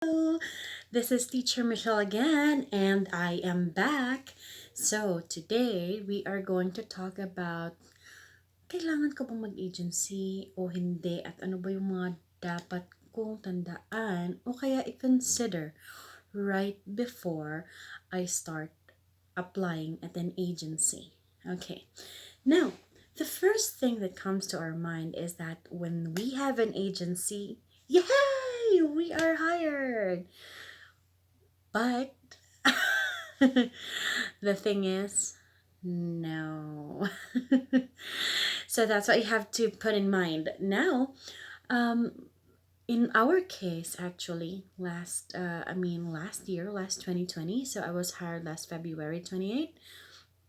Hello, this is Teacher Michelle again, and I am back. So, today we are going to talk about kailangan ko bang mag-agency o hindi at ano ba yung mga dapat kong tandaan o kaya i-consider right before I start applying at an agency. Okay, now the first thing that comes to our mind is that when we have an agency, yay, we are hired. But the thing is, no. So that's what you have to put in mind. Now, um, in our case, actually, last year, last 2020, so I was hired last February 28th,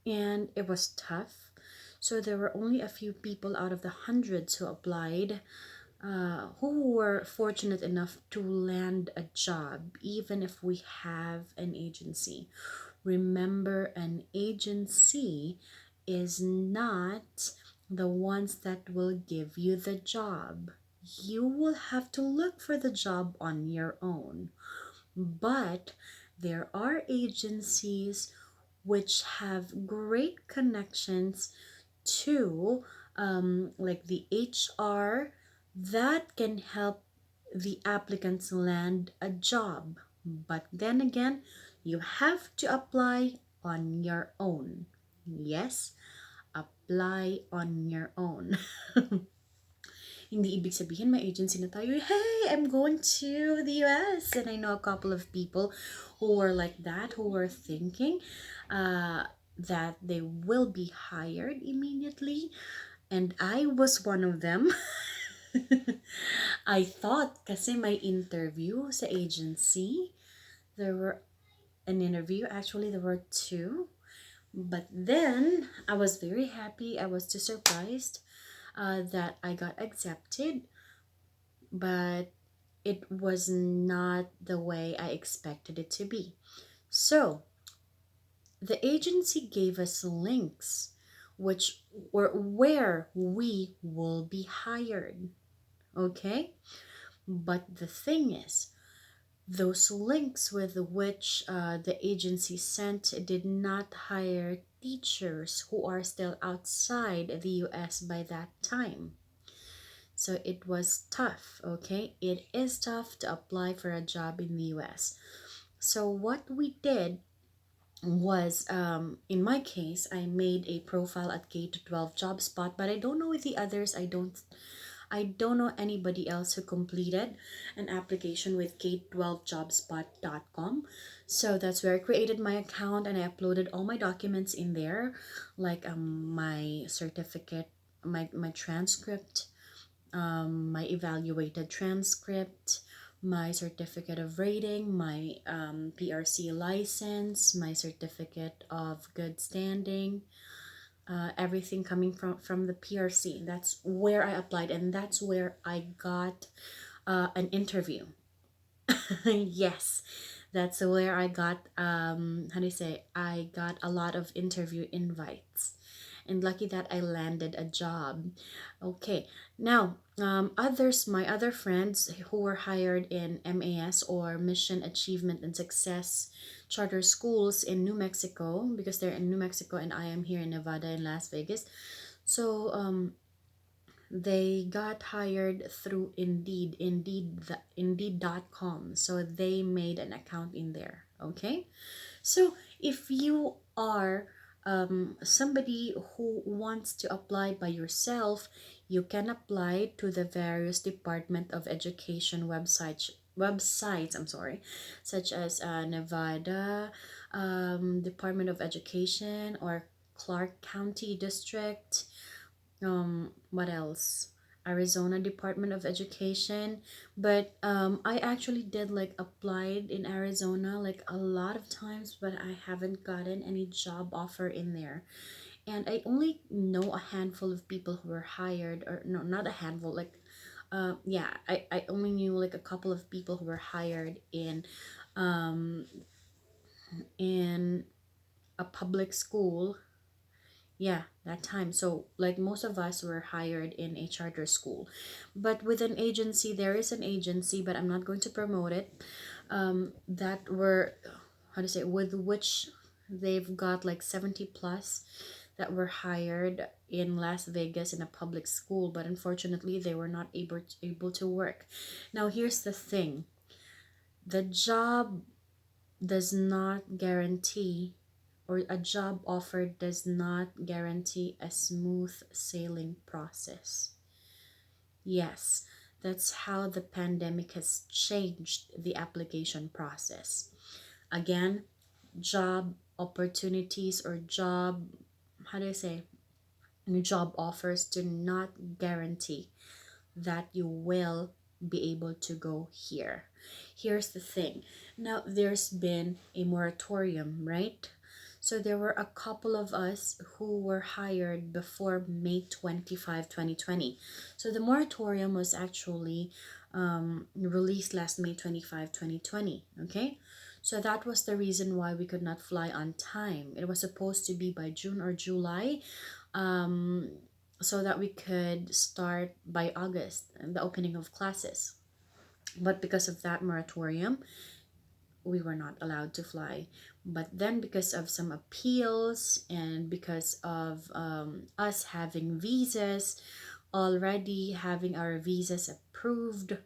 and it was tough. So there were only a few people out of the hundreds who applied, who were fortunate enough to land a job, even if we have an agency. Remember, an agency is not the ones that will give you the job. You will have to look for the job on your own. But there are agencies which have great connections to like the HR that can help the applicants land a job. But then again, you have to apply on your own. Yes, apply on your own. Hindi ibig sabihin may agency na tayo, hey, I'm going to the US. And I know a couple of people who were like that, who were thinking that they will be hired immediately. And I was one of them. I thought kasi may interview sa agency. There were an interview, actually there were two. But then I was very happy. I was too surprised that I got accepted, but it was not the way I expected it to be. So the agency gave us links which were where we will be hired. Okay? But the thing is, those links with which the agency sent did not hire teachers who are still outside the US by that time. So it was tough, okay? It is tough to apply for a job in the US. So what we did was, in my case, I made a profile at K to 12 job spot, but I don't know with the others. I don't know anybody else who completed an application with k12jobspot.com. So that's where I created my account and I uploaded all my documents in there, like my certificate, my transcript, my evaluated transcript, my certificate of rating, my PRC license, my certificate of good standing, everything coming from the PRC. That's where I applied, and that's where I got an interview. Yes, that's where I got how do you say? I got a lot of interview invites, and lucky that I landed a job. Okay, now my other friends who were hired in MAS or Mission Achievement and Success charter schools in New Mexico, because they're in New Mexico and I am here in Nevada and Las Vegas. So they got hired through Indeed.com. So they made an account in there. Okay, so if you are somebody who wants to apply by yourself, you can apply to the various Department of Education websites, such as Nevada Department of Education or Clark County District. What else? Arizona Department of Education. But I actually did like applied in Arizona like a lot of times, but I haven't gotten any job offer in there. And I only know a handful of people who were hired, or no, not a handful, like yeah, I only knew like a couple of people who were hired um in a public school. Yeah, that time. So, like most of us were hired in a charter school. But with an agency, there is an agency, but I'm not going to promote it. that were, how to say, with which they've got like 70 plus that were hired in Las Vegas in a public school, but unfortunately they were not able to work. Now here's the thing. The job does not guarantee, or a job offer does not guarantee a smooth sailing process. Yes, that's how the pandemic has changed the application process. Again, job opportunities or job, how do I say, job offers do not guarantee that you will be able to go here. Here's the thing. Now, there's been a moratorium, right? So there were a couple of us who were hired before May 25, 2020. So the moratorium was actually released last May 25, 2020. Okay? So that was the reason why we could not fly on time. It was supposed to be by June or July, um, so that we could start by August, the opening of classes. But because of that moratorium, we were not allowed to fly. But then, because of some appeals and because of us having visas, already having our visas approved,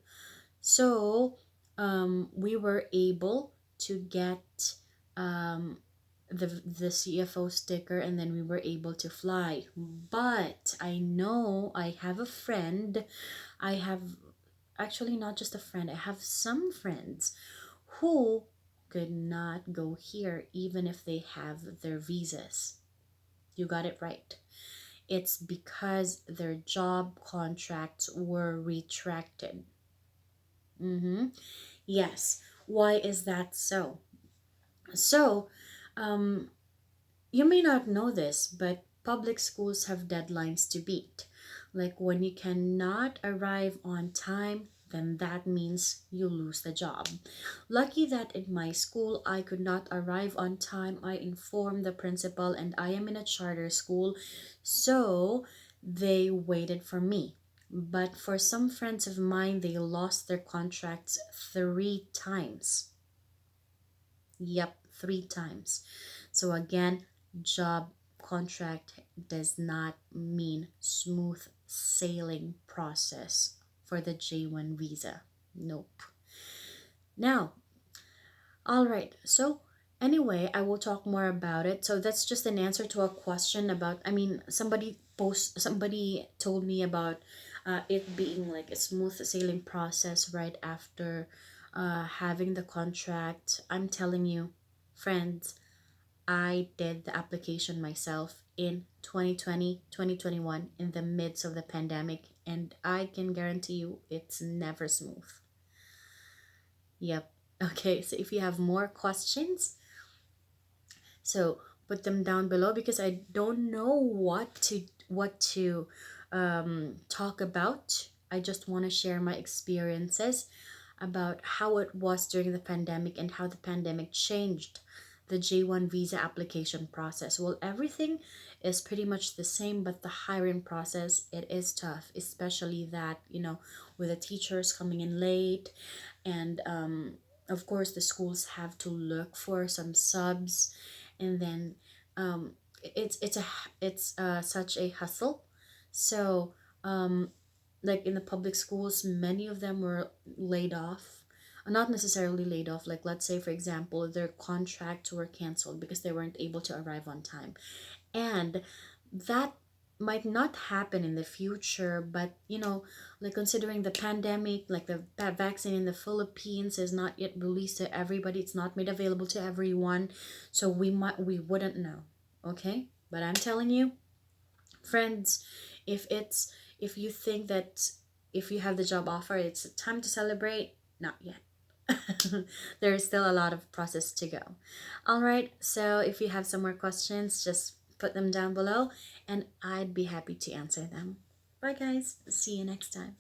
so we were able to get um, the CFO sticker, and then we were able to fly. But I know I have a friend. I have actually not just a friend, I have some friends who could not go here even if they have their visas. You got it right. It's because their job contracts were retracted. Mm-hmm. Yes. Why is that so? So, um, you may not know this, but public schools have deadlines to beat. Like when you cannot arrive on time, then that means you lose the job. Lucky that in my school I could not arrive on time. I informed the principal, and I am in a charter school, so they waited for me. But for some friends of mine, they lost their contracts 3 times. Yep, 3 times. So again, job contract does not mean smooth sailing process for the J1 visa. Nope. Now, all right. So anyway, I will talk more about it. So that's just an answer to a question about, I mean, somebody told me about it being like a smooth sailing process right after having the contract. I'm telling you, friends, I did the application myself in 2020, 2021, in the midst of the pandemic, and I can guarantee you it's never smooth. Yep. Okay, so if you have more questions, so put them down below, because I don't know what to talk about. I just want to share my experiences about how it was during the pandemic and how the pandemic changed the J1 visa application process. Well, everything is pretty much the same, but the hiring process, it is tough, especially that, with the teachers coming in late, and of course the schools have to look for some subs, and then um, it's such a hustle. So like in the public schools, many of them were laid off. Not necessarily laid off, like let's say for example their contracts were canceled because they weren't able to arrive on time. And that might not happen in the future, but like considering the pandemic, like the vaccine in the Philippines is not yet released to everybody, it's not made available to everyone, so we wouldn't know. Okay, but I'm telling you, friends, if you think that if you have the job offer it's time to celebrate, not yet. There is still a lot of process to go. All right, so if you have some more questions, just put them down below and I'd be happy to answer them. Bye guys, see you next time.